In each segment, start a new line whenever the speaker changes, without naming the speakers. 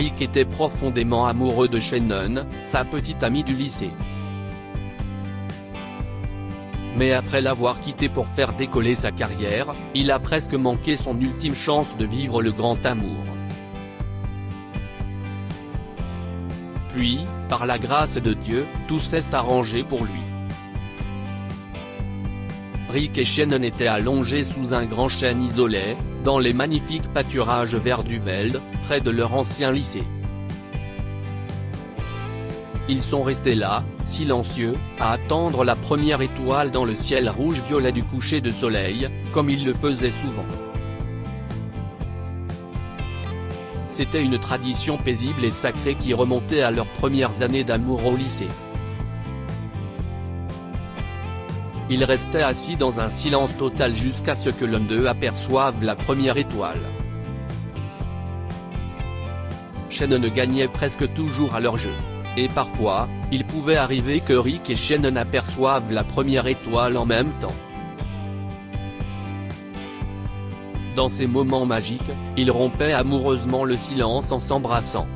Rick était profondément amoureux de Shannon, sa petite amie du lycée. Mais après l'avoir quitté pour faire décoller sa carrière, il a presque manqué son ultime chance de vivre le grand amour. Puis, par la grâce de Dieu, tout s'est arrangé pour lui. Rick et Shannon étaient allongés sous un grand chêne isolé, dans les magnifiques pâturages verts du Veld, près de leur ancien lycée. Ils sont restés là, silencieux, à attendre la première étoile dans le ciel rouge-violet du coucher de soleil, comme ils le faisaient souvent. C'était une tradition paisible et sacrée qui remontait à leurs premières années d'amour au lycée. Ils restaient assis dans un silence total jusqu'à ce que l'un d'eux aperçoive la première étoile. Shannon gagnait presque toujours à leur jeu. Et parfois, il pouvait arriver que Rick et Shannon aperçoivent la première étoile en même temps. Dans ces moments magiques, ils rompaient amoureusement le silence en s'embrassant.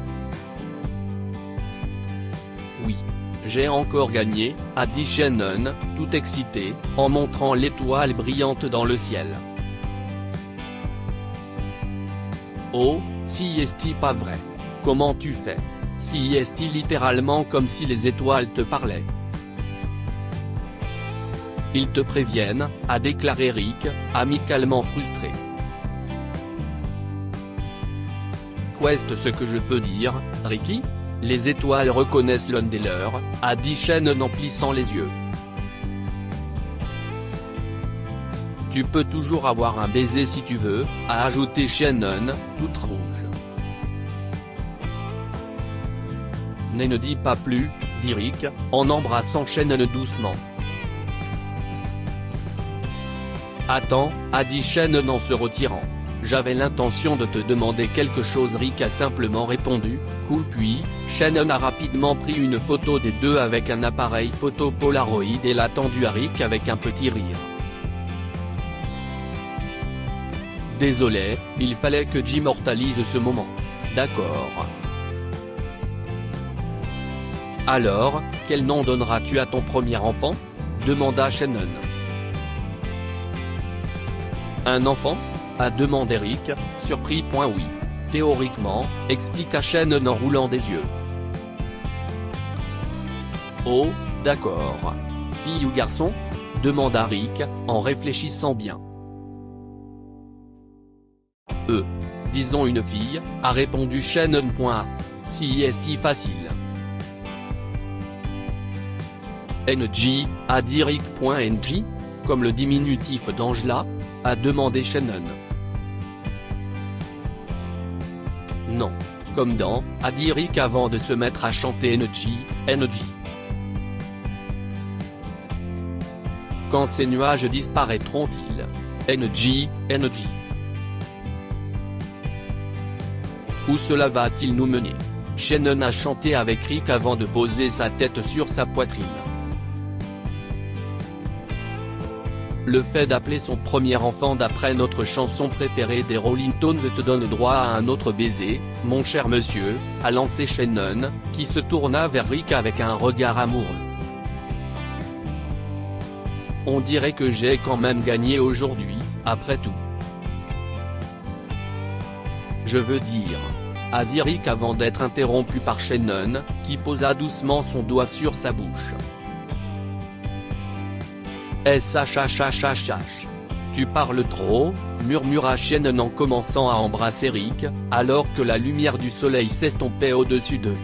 Oui. J'ai encore gagné, a dit Shannon, tout excité, en montrant l'étoile brillante dans le ciel. Oh, si est-il pas vrai? Comment tu fais? Si est-il littéralement comme si les étoiles te parlaient? Ils te préviennent, a déclaré Rick, amicalement frustré. Qu'est-ce ce que je peux dire, Ricky? Les étoiles reconnaissent l'un des leurs, a dit Shannon en plissant les yeux. Tu peux toujours avoir un baiser si tu veux, a ajouté Shannon, toute rouge. Ne dis pas plus, dit Rick, en embrassant Shannon doucement. Attends, a dit Shannon en se retirant. J'avais l'intention de te demander quelque chose. Rick a simplement répondu, cool. Puis, Shannon a rapidement pris une photo des deux avec un appareil photo Polaroid et l'a tendue à Rick avec un petit rire. Désolé, il fallait que j'immortalise ce moment. D'accord. Alors, quel nom donneras-tu à ton premier enfant? Demanda Shannon. Un enfant? A demandé Rick, surpris. Oui. Théoriquement, expliqua Shannon en roulant des yeux. Oh, d'accord. Fille ou garçon? Demanda Rick, en réfléchissant bien. Disons une fille, a répondu Shannon. Si est-il facile? NG, a dit Rick. NG? Comme le diminutif d'Angela? A demandé Shannon. Non. Comme dans, a dit Rick avant de se mettre à chanter NG. Quand ces nuages disparaîtront-ils? NG. Où cela va-t-il nous mener? Shannon a chanté avec Rick avant de poser sa tête sur sa poitrine. Le fait d'appeler son premier enfant d'après notre chanson préférée des Rolling Stones te donne droit à un autre baiser, mon cher monsieur, a lancé Shannon, qui se tourna vers Rick avec un regard amoureux. On dirait que j'ai quand même gagné aujourd'hui, après tout. Je veux dire, a dit Rick avant d'être interrompu par Shannon, qui posa doucement son doigt sur sa bouche. SHHHHH. Tu parles trop, murmura Shannon en commençant à embrasser Rick, alors que la lumière du soleil s'estompait au-dessus d'eux.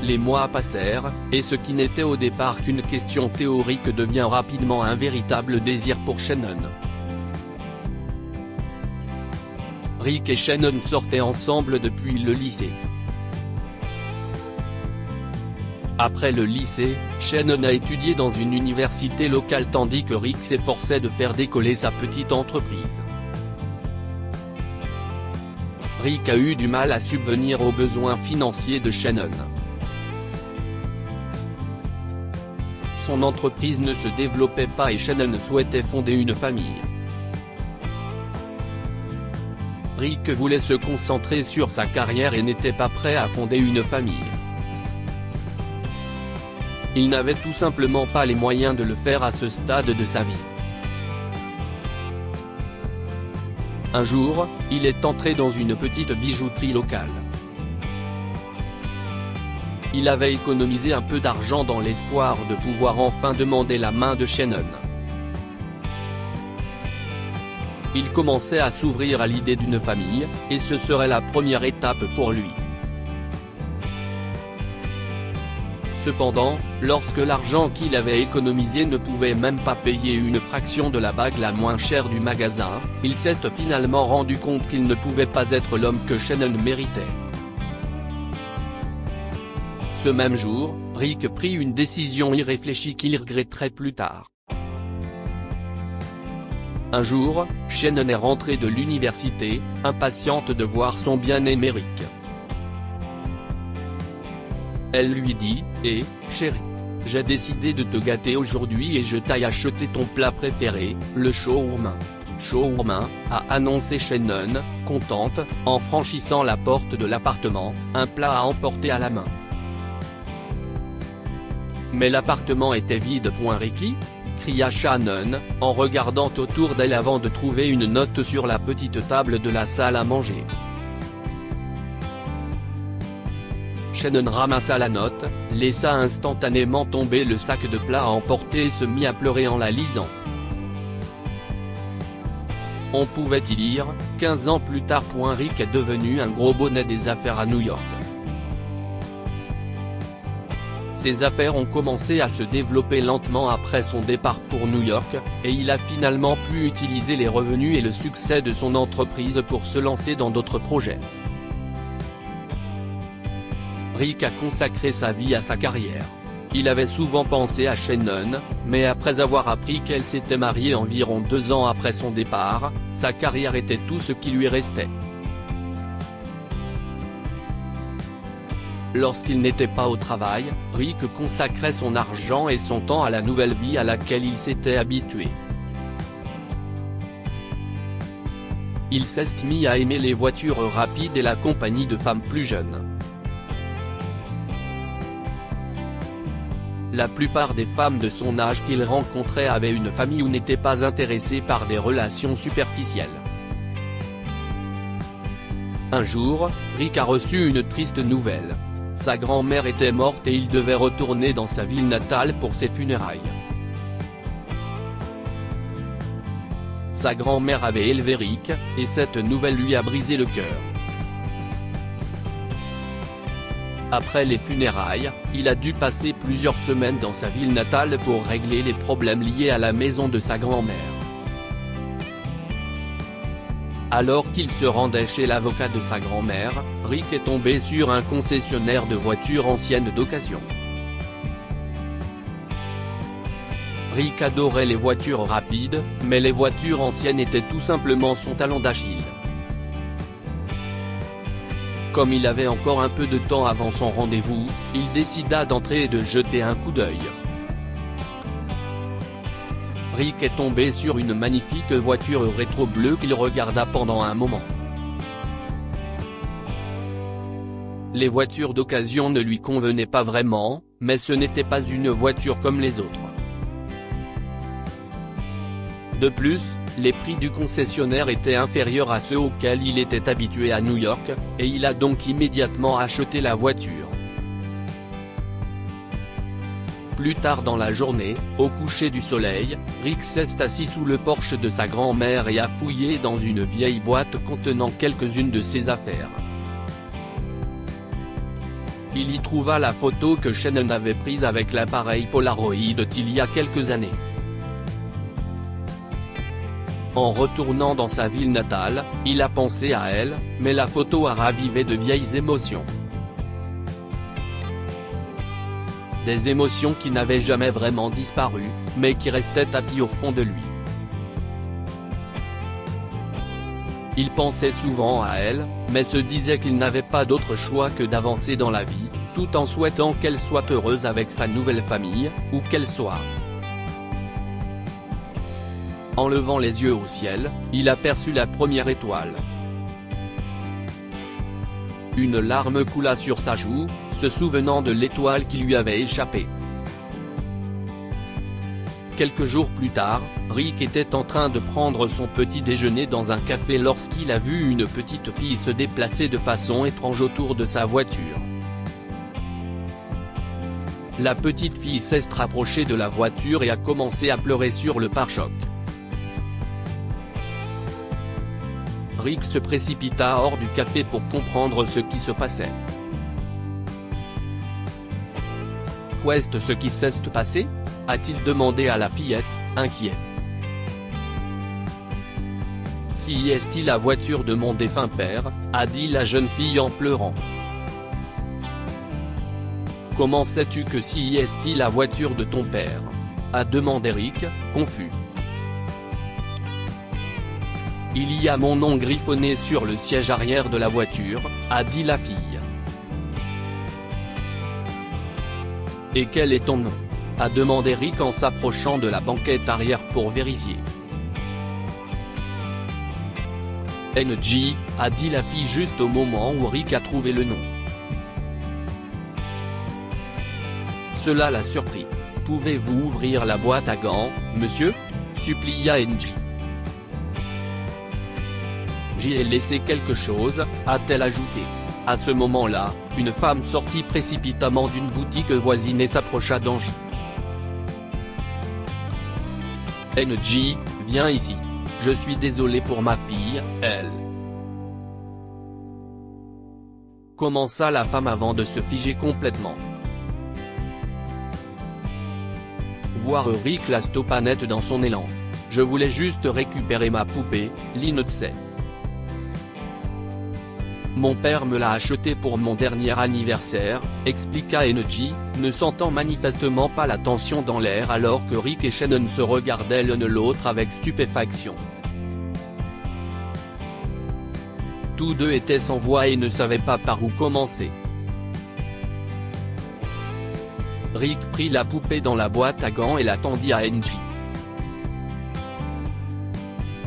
Les mois passèrent, et ce qui n'était au départ qu'une question théorique devient rapidement un véritable désir pour Shannon. Rick et Shannon sortaient ensemble depuis le lycée. Après le lycée, Shannon a étudié dans une université locale tandis que Rick s'efforçait de faire décoller sa petite entreprise. Rick a eu du mal à subvenir aux besoins financiers de Shannon. Son entreprise ne se développait pas et Shannon souhaitait fonder une famille. Rick voulait se concentrer sur sa carrière et n'était pas prêt à fonder une famille. Il n'avait tout simplement pas les moyens de le faire à ce stade de sa vie. Un jour, il est entré dans une petite bijouterie locale. Il avait économisé un peu d'argent dans l'espoir de pouvoir enfin demander la main de Shannon. Il commençait à s'ouvrir à l'idée d'une famille, et ce serait la première étape pour lui. Cependant, lorsque l'argent qu'il avait économisé ne pouvait même pas payer une fraction de la bague la moins chère du magasin, il s'est finalement rendu compte qu'il ne pouvait pas être l'homme que Shannon méritait. Ce même jour, Rick prit une décision irréfléchie qu'il regretterait plus tard. Un jour, Shannon est rentrée de l'université, impatiente de voir son bien-aimé Rick. Elle lui dit « Hé, chérie, j'ai décidé de te gâter aujourd'hui et je t'ai acheté ton plat préféré, le shawarma. » Shawarma, a annoncé Shannon, contente, en franchissant la porte de l'appartement, un plat à emporter à la main. Mais l'appartement était vide. Ricky ? Cria Shannon, en regardant autour d'elle avant de trouver une note sur la petite table de la salle à manger. Shannon ramassa la note, laissa instantanément tomber le sac de plats à emporter et se mit à pleurer en la lisant. On pouvait y lire, 15 ans plus tard. Rick est devenu un gros bonnet des affaires à New York. Ses affaires ont commencé à se développer lentement après son départ pour New York, et il a finalement pu utiliser les revenus et le succès de son entreprise pour se lancer dans d'autres projets. Rick a consacré sa vie à sa carrière. Il avait souvent pensé à Shannon, mais après avoir appris qu'elle s'était mariée environ 2 ans après son départ, sa carrière était tout ce qui lui restait. Lorsqu'il n'était pas au travail, Rick consacrait son argent et son temps à la nouvelle vie à laquelle il s'était habitué. Il s'est mis à aimer les voitures rapides et la compagnie de femmes plus jeunes. La plupart des femmes de son âge qu'il rencontrait avaient une famille ou n'étaient pas intéressées par des relations superficielles. Un jour, Rick a reçu une triste nouvelle. Sa grand-mère était morte et il devait retourner dans sa ville natale pour ses funérailles. Sa grand-mère avait élevé Rick, et cette nouvelle lui a brisé le cœur. Après les funérailles, il a dû passer plusieurs semaines dans sa ville natale pour régler les problèmes liés à la maison de sa grand-mère. Alors qu'il se rendait chez l'avocat de sa grand-mère, Rick est tombé sur un concessionnaire de voitures anciennes d'occasion. Rick adorait les voitures rapides, mais les voitures anciennes étaient tout simplement son talon d'Achille. Comme il avait encore un peu de temps avant son rendez-vous, il décida d'entrer et de jeter un coup d'œil. Rick est tombé sur une magnifique voiture rétro bleue qu'il regarda pendant un moment. Les voitures d'occasion ne lui convenaient pas vraiment, mais ce n'était pas une voiture comme les autres. De plus, les prix du concessionnaire étaient inférieurs à ceux auxquels il était habitué à New York, et il a donc immédiatement acheté la voiture. Plus tard dans la journée, au coucher du soleil, Rick s'est assis sous le porche de sa grand-mère et a fouillé dans une vieille boîte contenant quelques-unes de ses affaires. Il y trouva la photo que Shannon avait prise avec l'appareil Polaroid il y a quelques années. En retournant dans sa ville natale, il a pensé à elle, mais la photo a ravivé de vieilles émotions. Des émotions qui n'avaient jamais vraiment disparu, mais qui restaient tapies au fond de lui. Il pensait souvent à elle, mais se disait qu'il n'avait pas d'autre choix que d'avancer dans la vie, tout en souhaitant qu'elle soit heureuse avec sa nouvelle famille, où qu'elle soit. En levant les yeux au ciel, il aperçut la première étoile. Une larme coula sur sa joue, se souvenant de l'étoile qui lui avait échappé. Quelques jours plus tard, Rick était en train de prendre son petit déjeuner dans un café lorsqu'il a vu une petite fille se déplacer de façon étrange autour de sa voiture. La petite fille s'est rapprochée de la voiture et a commencé à pleurer sur le pare-choc. Rick se précipita hors du café pour comprendre ce qui se passait. Qu'est-ce qui s'est passé ? A-t-il demandé à la fillette, inquiet. Si est-il la voiture de mon défunt père, a dit la jeune fille en pleurant. Comment sais-tu que si est-il la voiture de ton père ? A demandé Rick, confus. Il y a mon nom griffonné sur le siège arrière de la voiture, a dit la fille. Et quel est ton nom ? A demandé Rick en s'approchant de la banquette arrière pour vérifier. NJ, a dit la fille juste au moment où Rick a trouvé le nom. Cela l'a surpris. Pouvez-vous ouvrir la boîte à gants, monsieur ? Supplia NJ. J'y ai laissé quelque chose, a-t-elle ajouté. À ce moment-là, une femme sortit précipitamment d'une boutique voisine et s'approcha d'Angie. NJ, viens ici. Je suis désolé pour ma fille, elle. Commença la femme avant de se figer complètement. Voir Rick la stoppa net dans son élan. Je voulais juste récupérer ma poupée, l'innocent. Mon père me l'a achetée pour mon dernier anniversaire, expliqua NJ, ne sentant manifestement pas la tension dans l'air alors que Rick et Shannon se regardaient l'un l'autre avec stupéfaction. Tous deux étaient sans voix et ne savaient pas par où commencer. Rick prit la poupée dans la boîte à gants et la tendit à NJ.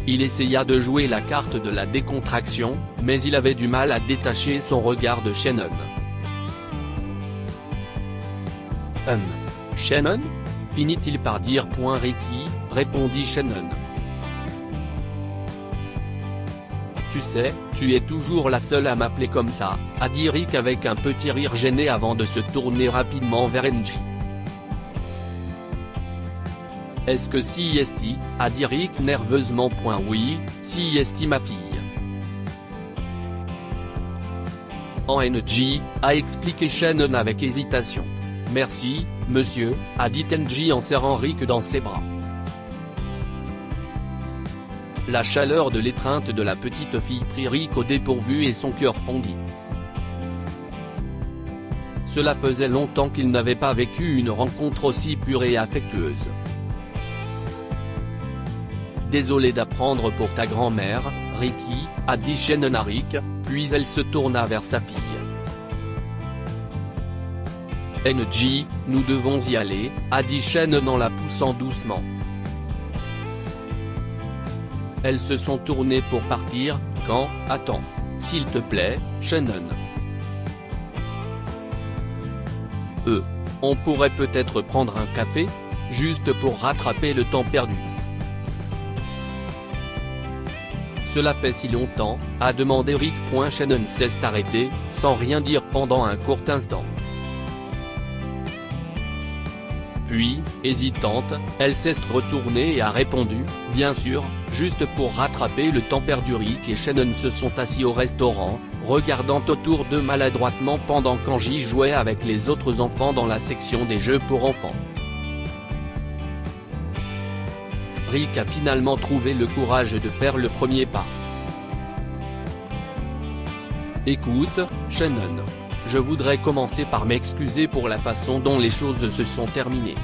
Il essaya de jouer la carte de la décontraction, mais il avait du mal à détacher son regard de Shannon. Shannon ? Finit-il par dire. Ricky, répondit Shannon. Tu sais, tu es toujours la seule à m'appeler comme ça, a dit Rick avec un petit rire gêné avant de se tourner rapidement vers NJ. Est-ce que si est a dit Rick nerveusement. Oui, si est ma fille. En NJ, a expliqué Shannon avec hésitation. Merci, monsieur, a dit NJ en serrant Rick dans ses bras. La chaleur de l'étreinte de la petite fille prit Rick au dépourvu et son cœur fondit. Cela faisait longtemps qu'il n'avait pas vécu une rencontre aussi pure et affectueuse. Désolé d'apprendre pour ta grand-mère, Ricky, a dit Shannon à Rick, puis elle se tourna vers sa fille. NJ, nous devons y aller, a dit Shannon en la poussant doucement. Elles se sont tournées pour partir, quand, attends. S'il te plaît, Shannon. On pourrait peut-être prendre un café ? Juste pour rattraper le temps perdu. Cela fait si longtemps, a demandé Rick. Shannon s'est arrêtée, sans rien dire pendant un court instant. Puis, hésitante, elle s'est retournée et a répondu, bien sûr, juste pour rattraper le temps perdu. Rick et Shannon se sont assis au restaurant, regardant autour d'eux maladroitement pendant qu'Angie jouait avec les autres enfants dans la section des jeux pour enfants. Rick a finalement trouvé le courage de faire le premier pas. Écoute, Shannon. Je voudrais commencer par m'excuser pour la façon dont les choses se sont terminées.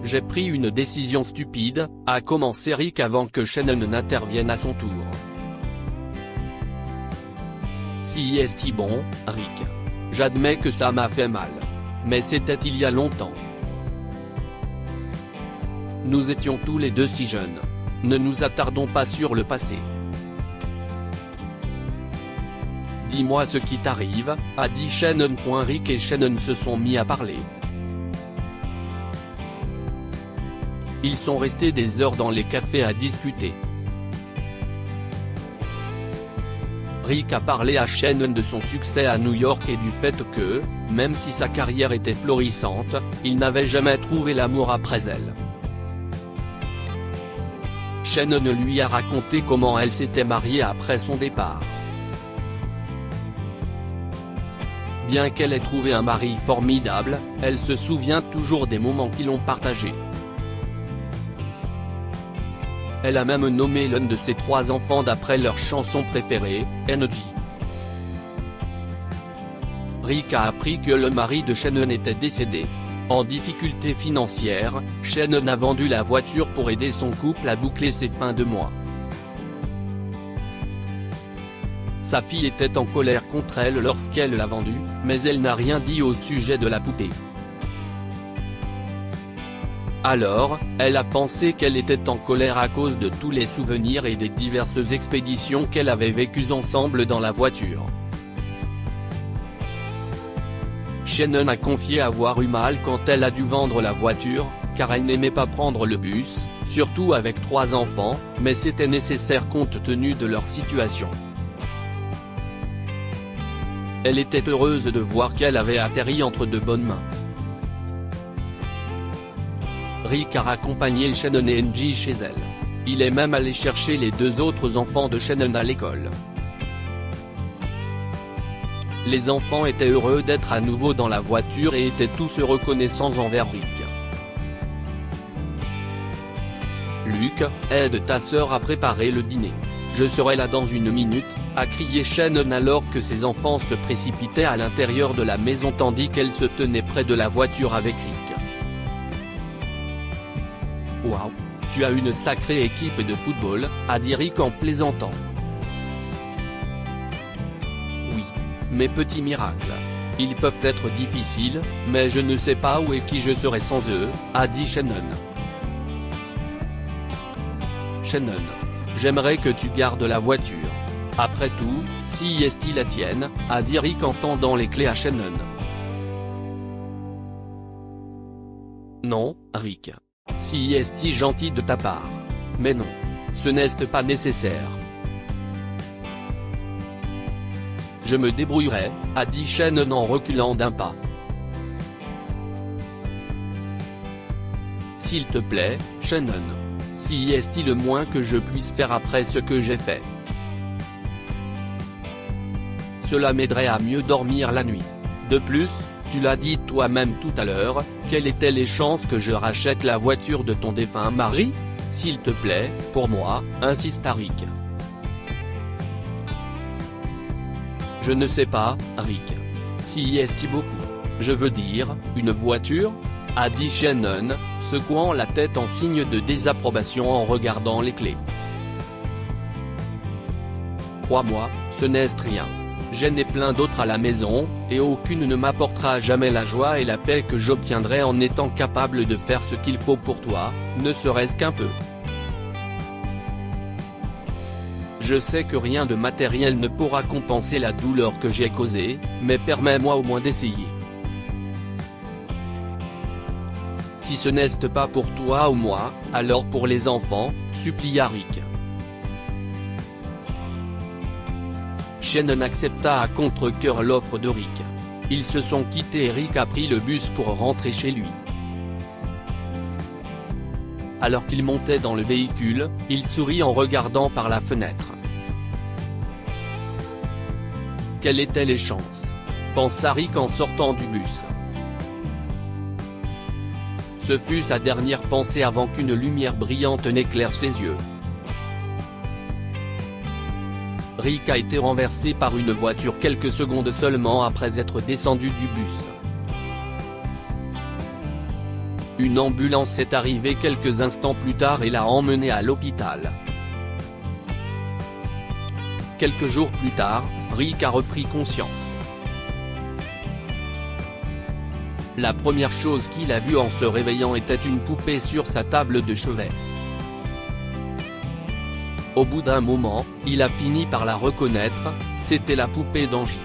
J'ai pris une décision stupide, a commencé Rick avant que Shannon n'intervienne à son tour. Si est bon, Rick. J'admets que ça m'a fait mal. Mais c'était il y a longtemps. Nous étions tous les deux si jeunes. Ne nous attardons pas sur le passé. Dis-moi ce qui t'arrive, a dit Shannon. Rick et Shannon se sont mis à parler. Ils sont restés des heures dans les cafés à discuter. Rick a parlé à Shannon de son succès à New York et du fait que, même si sa carrière était florissante, il n'avait jamais trouvé l'amour après elle. Shannon lui a raconté comment elle s'était mariée après son départ. Bien qu'elle ait trouvé un mari formidable, elle se souvient toujours des moments qu'ils ont partagés. Elle a même nommé l'un de ses 3 enfants d'après leur chanson préférée, Energy. Rick a appris que le mari de Shannon était décédé. En difficulté financière, Shannon a vendu la voiture pour aider son couple à boucler ses fins de mois. Sa fille était en colère contre elle lorsqu'elle l'a vendue, mais elle n'a rien dit au sujet de la poupée. Alors, elle a pensé qu'elle était en colère à cause de tous les souvenirs et des diverses expéditions qu'elle avait vécues ensemble dans la voiture. Shannon a confié avoir eu mal quand elle a dû vendre la voiture, car elle n'aimait pas prendre le bus, surtout avec 3 enfants, mais c'était nécessaire compte tenu de leur situation. Elle était heureuse de voir qu'elle avait atterri entre de bonnes mains. Rick a raccompagné Shannon et Angie chez elle. Il est même allé chercher les 2 autres enfants de Shannon à l'école. Les enfants étaient heureux d'être à nouveau dans la voiture et étaient tous reconnaissants envers Rick. Luke, aide ta sœur à préparer le dîner. Je serai là dans une minute, a crié Shannon alors que ses enfants se précipitaient à l'intérieur de la maison tandis qu'elle se tenait près de la voiture avec Rick. Waouh, tu as une sacrée équipe de football, a dit Rick en plaisantant. Oui. Mes petits miracles. Ils peuvent être difficiles, mais je ne sais pas où et qui je serais sans eux, a dit Shannon. Shannon. J'aimerais que tu gardes la voiture. Après tout, si est-il la tienne, a dit Rick en tendant les clés à Shannon. Non, Rick. Si est-il gentil de ta part. Mais non. Ce n'est pas nécessaire. Je me débrouillerai, a dit Shannon en reculant d'un pas. S'il te plaît, Shannon. Si est-il le moins que je puisse faire après ce que j'ai fait. Cela m'aiderait à mieux dormir la nuit. De plus, tu l'as dit toi-même tout à l'heure, quelles étaient les chances que je rachète la voiture de ton défunt mari? S'il te plaît, pour moi, insista Rick. Je ne sais pas, Rick. Si est-il beaucoup. Je veux dire, une voiture? A dit Shannon, secouant la tête en signe de désapprobation en regardant les clés. Crois-moi, ce n'est rien. J'en ai plein d'autres à la maison, et aucune ne m'apportera jamais la joie et la paix que j'obtiendrai en étant capable de faire ce qu'il faut pour toi, ne serait-ce qu'un peu. Je sais que rien de matériel ne pourra compenser la douleur que j'ai causée, mais permets-moi au moins d'essayer. Si ce n'est pas pour toi ou moi, alors pour les enfants, supplia Rick. Shannon accepta à contre-cœur l'offre de Rick. Ils se sont quittés et Rick a pris le bus pour rentrer chez lui. Alors qu'il montait dans le véhicule, il sourit en regardant par la fenêtre. Quelles étaient les chances? Pensa Rick en sortant du bus. Ce fut sa dernière pensée avant qu'une lumière brillante n'éclaire ses yeux. Rick a été renversé par une voiture quelques secondes seulement après être descendu du bus. Une ambulance est arrivée quelques instants plus tard et l'a emmené à l'hôpital. Quelques jours plus tard, Rick a repris conscience. La première chose qu'il a vue en se réveillant était une poupée sur sa table de chevet. Au bout d'un moment, il a fini par la reconnaître, c'était la poupée d'Angie.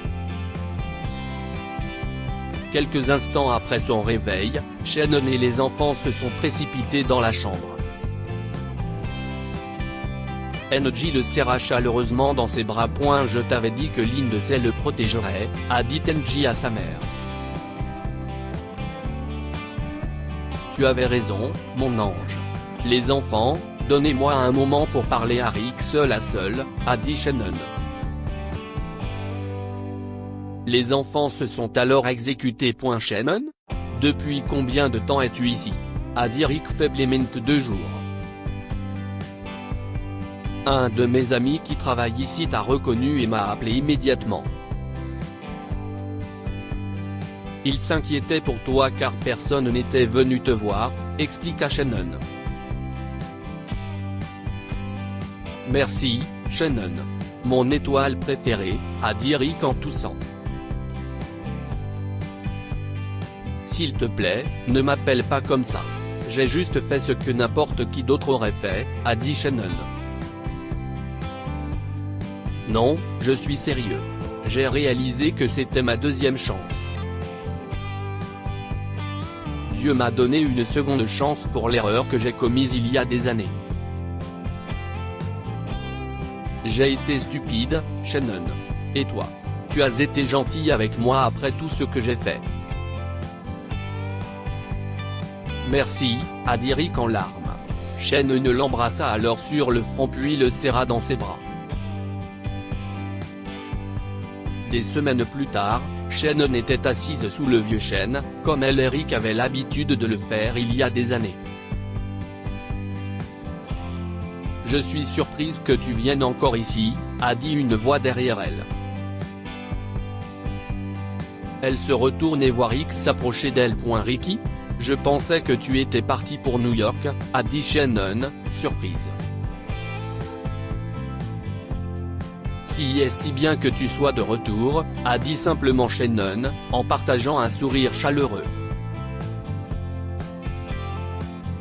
Quelques instants après son réveil, Shannon et les enfants se sont précipités dans la chambre. Angie le serra chaleureusement dans ses bras. Je t'avais dit que Lindsay le protégerait, a dit Angie à sa mère. Tu avais raison, mon ange. Les enfants, donnez-moi un moment pour parler à Rick seul à seul, a dit Shannon. Les enfants se sont alors exécutés. Shannon ? Depuis combien de temps es-tu ici ? A dit Rick faiblement. 2 jours. Un de mes amis qui travaille ici t'a reconnu et m'a appelé immédiatement. Il s'inquiétait pour toi car personne n'était venu te voir, expliqua Shannon. Merci, Shannon. Mon étoile préférée, a dit Rick en toussant. S'il te plaît, ne m'appelle pas comme ça. J'ai juste fait ce que n'importe qui d'autre aurait fait, a dit Shannon. Non, je suis sérieux. J'ai réalisé que c'était ma 2e chance. Dieu m'a donné une seconde chance pour l'erreur que j'ai commise il y a des années. J'ai été stupide, Shannon. Et toi? Tu as été gentil avec moi après tout ce que j'ai fait. Merci, a dit Rick en larmes. Shannon l'embrassa alors sur le front puis le serra dans ses bras. Des semaines plus tard, Shannon était assise sous le vieux chêne, comme elle et Rick avaient l'habitude de le faire il y a des années. Je suis surprise que tu viennes encore ici, a dit une voix derrière elle. Elle se retourne et voit Rick s'approcher d'elle. Ricky ? Je pensais que tu étais parti pour New York, a dit Shannon, surprise. Si est bien que tu sois de retour, a dit simplement Shannon, en partageant un sourire chaleureux.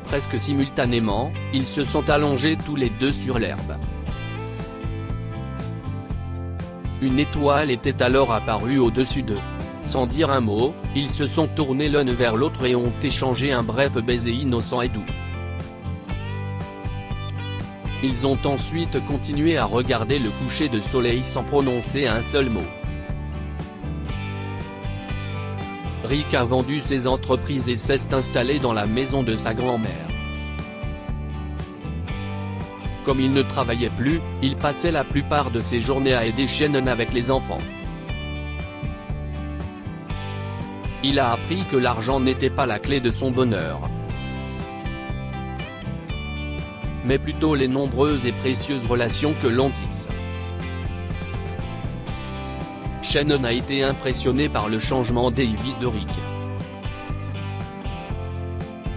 Presque simultanément, ils se sont allongés tous les deux sur l'herbe. Une étoile était alors apparue au-dessus d'eux. Sans dire un mot, ils se sont tournés l'un vers l'autre et ont échangé un bref baiser innocent et doux. Ils ont ensuite continué à regarder le coucher de soleil sans prononcer un seul mot. Rick a vendu ses entreprises et s'est installé dans la maison de sa grand-mère. Comme il ne travaillait plus, il passait la plupart de ses journées à aider Shannon avec les enfants. Il a appris que l'argent n'était pas la clé de son bonheur, mais plutôt les nombreuses et précieuses relations que l'on tisse. Shannon a été impressionné par le changement des vies de Rick.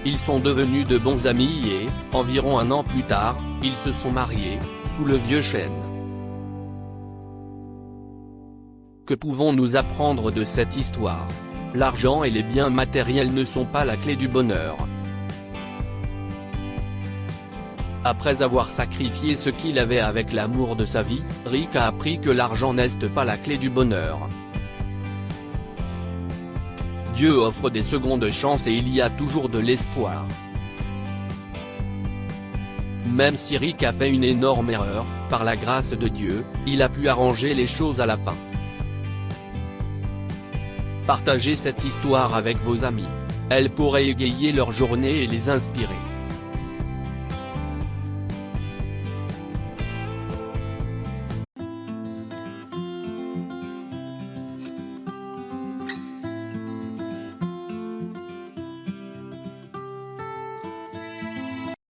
Ils sont devenus de bons amis et, environ un an plus tard, ils se sont mariés, sous le vieux chêne. Que pouvons-nous apprendre de cette histoire? L'argent et les biens matériels ne sont pas la clé du bonheur. Après avoir sacrifié ce qu'il avait avec l'amour de sa vie, Rick a appris que l'argent n'est pas la clé du bonheur. Dieu offre des secondes chances et il y a toujours de l'espoir. Même si Rick a fait une énorme erreur, par la grâce de Dieu, il a pu arranger les choses à la fin. Partagez cette histoire avec vos amis. Elle pourrait égayer leur journée et les inspirer.